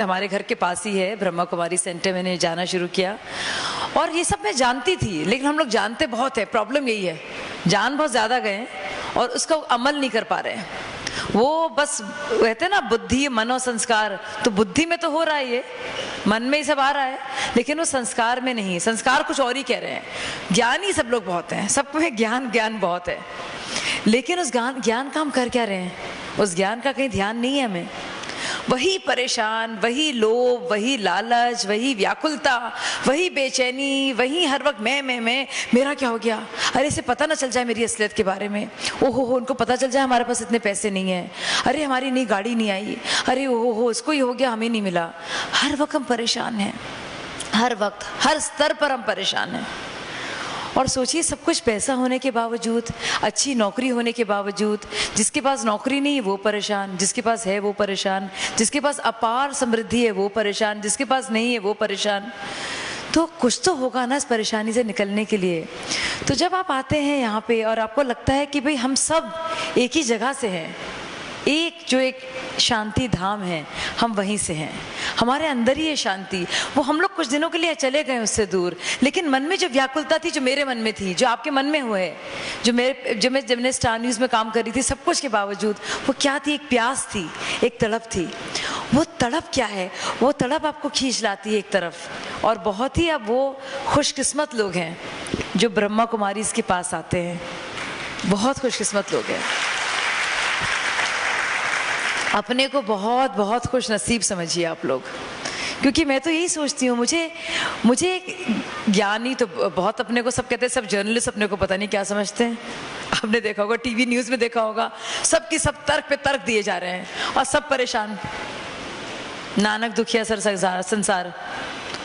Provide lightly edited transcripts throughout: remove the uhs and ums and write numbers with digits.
हमारे घर के पास ही है ब्रह्मा कुमारी सेंटर, मैंने जाना शुरू किया और ये सब मैं जानती थी, लेकिन हम लोग जानते बहुत है, प्रॉब्लम यही है जान बहुत ज़्यादा गए और उसका अमल नहीं कर पा रहे हैं। वो बस कहते हैं ना बुद्धि मन और संस्कार, तो बुद्धि में तो हो रहा है, ये मन में ही सब आ रहा है, लेकिन वो संस्कार में नहीं। संस्कार कुछ और ही कह रहे हैं। ज्ञानी सब लोग बहुत हैं, सब में ज्ञान ज्ञान बहुत है, लेकिन उस ज्ञान का हम कर क्या रहे हैं? उस ज्ञान का कहीं ध्यान नहीं है हमें। वही परेशान, वही लोभ, वही लालच, वही व्याकुलता, वही बेचैनी, वही हर वक्त मैं मेरा क्या हो गया, अरे इसे पता ना चल जाए मेरी असलियत के बारे में, ओहो हो उनको पता चल जाए हमारे पास इतने पैसे नहीं हैं, अरे हमारी नई गाड़ी नहीं आई, अरे ओहो हो इसको ही हो गया हमें नहीं मिला। हर वक्त हम परेशान हैं, हर वक्त हर स्तर पर हम परेशान हैं। और सोचिए सब कुछ पैसा होने के बावजूद, अच्छी नौकरी होने के बावजूद, जिसके पास नौकरी नहीं है वो परेशान, जिसके पास है वो परेशान, जिसके पास अपार समृद्धि है वो परेशान, जिसके पास नहीं है वो परेशान। तो कुछ तो होगा ना इस परेशानी से निकलने के लिए। तो जब आप आते हैं यहाँ पे और आपको लगता है कि भाई हम सब एक ही जगह से हैं, एक शांति धाम है, हम वहीं से हैं, हमारे अंदर ही है शांति। वो हम लोग कुछ दिनों के लिए चले गए उससे दूर, लेकिन मन में जो व्याकुलता थी, जो मेरे मन में थी, जो आपके मन में हुए, जब मैंने स्टार न्यूज़ में काम कर रही थी, सब कुछ के बावजूद वो क्या थी? एक प्यास थी, एक तड़प थी। वो तड़प क्या है? वो तड़प आपको खींच लाती है एक तरफ। और बहुत ही अब वो खुशकिस्मत लोग हैं जो ब्रह्मा कुमारी इसके पास आते हैं, बहुत खुशकिस्मत लोग हैं। अपने को बहुत बहुत खुश नसीब समझिए आप लोग, क्योंकि मैं तो यही सोचती हूँ, मुझे ज्ञानी तो बहुत, अपने को सब कहते हैं, सब जर्नलिस्ट अपने को पता नहीं क्या समझते हैं। आपने देखा होगा, टीवी न्यूज़ में देखा होगा, सब की सब तर्क पे तर्क दिए जा रहे हैं और सब परेशान। नानक दुखिया सर संसार,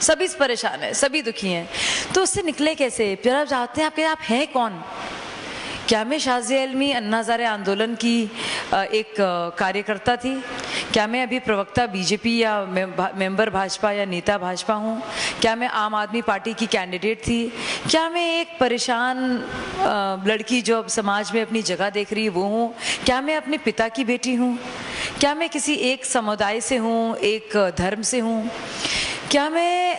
सभी परेशान है, सभी दुखी हैं। तो उससे निकले कैसे? फिर आप जाते हैं, आप हैं कौन? क्या मैं शाज़िया इल्मी अन्ना हज़ारे आंदोलन की एक कार्यकर्ता थी? क्या मैं अभी प्रवक्ता बीजेपी या मेंबर भाजपा या नेता भाजपा हूँ? क्या मैं आम आदमी पार्टी की कैंडिडेट थी? क्या मैं एक परेशान लड़की जो अब समाज में अपनी जगह देख रही है वो हूँ? क्या मैं अपने पिता की बेटी हूँ? क्या मैं किसी एक समुदाय से हूँ, एक धर्म से हूँ? क्या मैं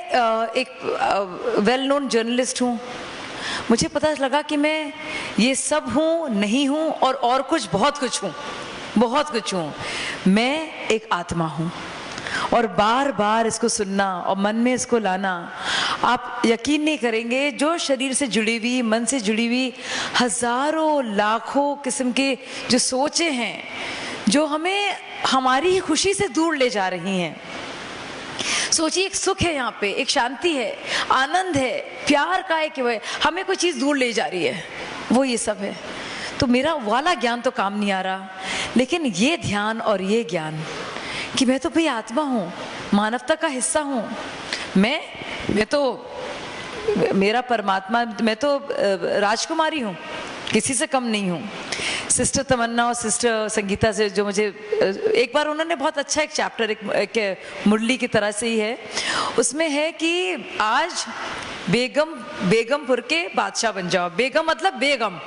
एक वेल नोन जर्नलिस्ट हूँ? मुझे पता लगा कि मैं ये सब हूँ, नहीं हूँ, और कुछ बहुत कुछ हूँ, बहुत कुछ हूँ। मैं एक आत्मा हूँ। और बार बार इसको सुनना और मन में इसको लाना, आप यकीन नहीं करेंगे, जो शरीर से जुड़ी हुई, मन से जुड़ी हुई हजारों लाखों किस्म के जो सोचे हैं, जो हमें हमारी खुशी से दूर ले जा रही हैं। सोचिए, एक सुख है यहाँ पे, एक शांति है, आनंद है, प्यार का है कि वह हमें कोई चीज़ दूर ले जा रही है, वो ये सब है। तो मेरा वाला ज्ञान तो काम नहीं आ रहा, लेकिन ये ध्यान और ये ज्ञान कि मैं तो भाई आत्मा हूँ, मानवता का हिस्सा हूँ, मैं तो मेरा परमात्मा, मैं तो राजकुमारी हूँ, किसी से कम नहीं हूँ। सिस्टर तमन्ना और सिस्टर संगीता से जो मुझे एक बार उन्होंने बहुत अच्छा एक चैप्टर, एक मुरली की तरह से ही है, उसमें है कि आज बेगमपुर के बादशाह बन जाओ। बेगम मतलब बेगम।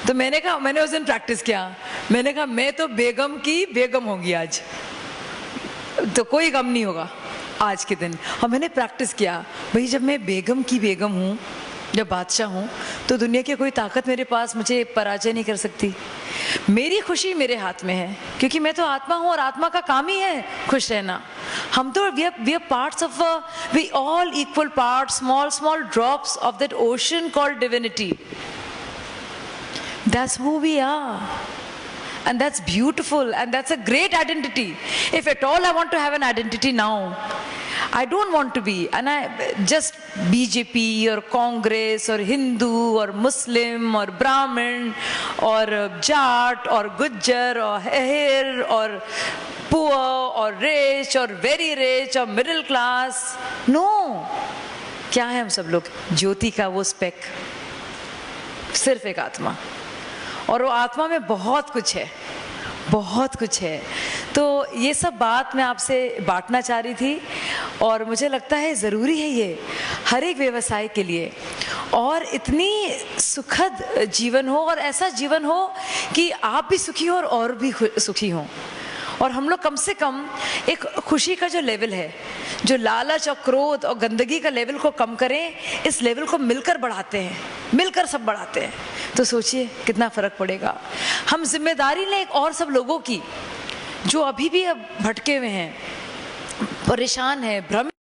तो मैंने कहा, मैंने उस दिन प्रैक्टिस किया, मैंने कहा मैं तो बेगम की बेगम होंगी आज, तो कोई गम नहीं होगा आज के दिन। और मैंने प्रैक्टिस किया, भाई जब मैं बेगम की बेगम हूँ, जब बादशाह हूँ, तो दुनिया की कोई ताकत मेरे पास मुझे पराजय नहीं कर सकती। मेरी खुशी मेरे हाथ में है, क्योंकि मैं तो आत्मा हूँ और आत्मा का काम ही है खुश रहना। हम तो we are parts of we all equal parts, small drops of that ocean called divinity. That's who we are, and that's beautiful, and that's a great identity. If at all I want to have an identity now, I don't want to be just BJP or Congress or Hindu or Muslim or Brahmin or Jat or Gujjar or Ahir or poor or rich or very rich or middle class. No, क्या है हम सब लोग? ज्योति का वो spec, सिर्फ एक आत्मा, और वो आत्मा में बहुत कुछ है, बहुत कुछ है। तो ये सब बात मैं आपसे बांटना चाह रही थी, और मुझे लगता है ज़रूरी है ये हर एक व्यवसाय के लिए, और इतनी सुखद जीवन हो, और ऐसा जीवन हो कि आप भी सुखी हो और भी सुखी हों। और हम लोग कम से कम एक खुशी का जो लेवल है, जो लालच और क्रोध और गंदगी का लेवल को कम करें, इस लेवल को मिलकर बढ़ाते हैं, मिलकर सब बढ़ाते हैं, तो सोचिए कितना फर्क पड़ेगा। हम जिम्मेदारी लें एक और सब लोगों की जो अभी भी अब भटके हुए हैं, परेशान हैं, भ्रम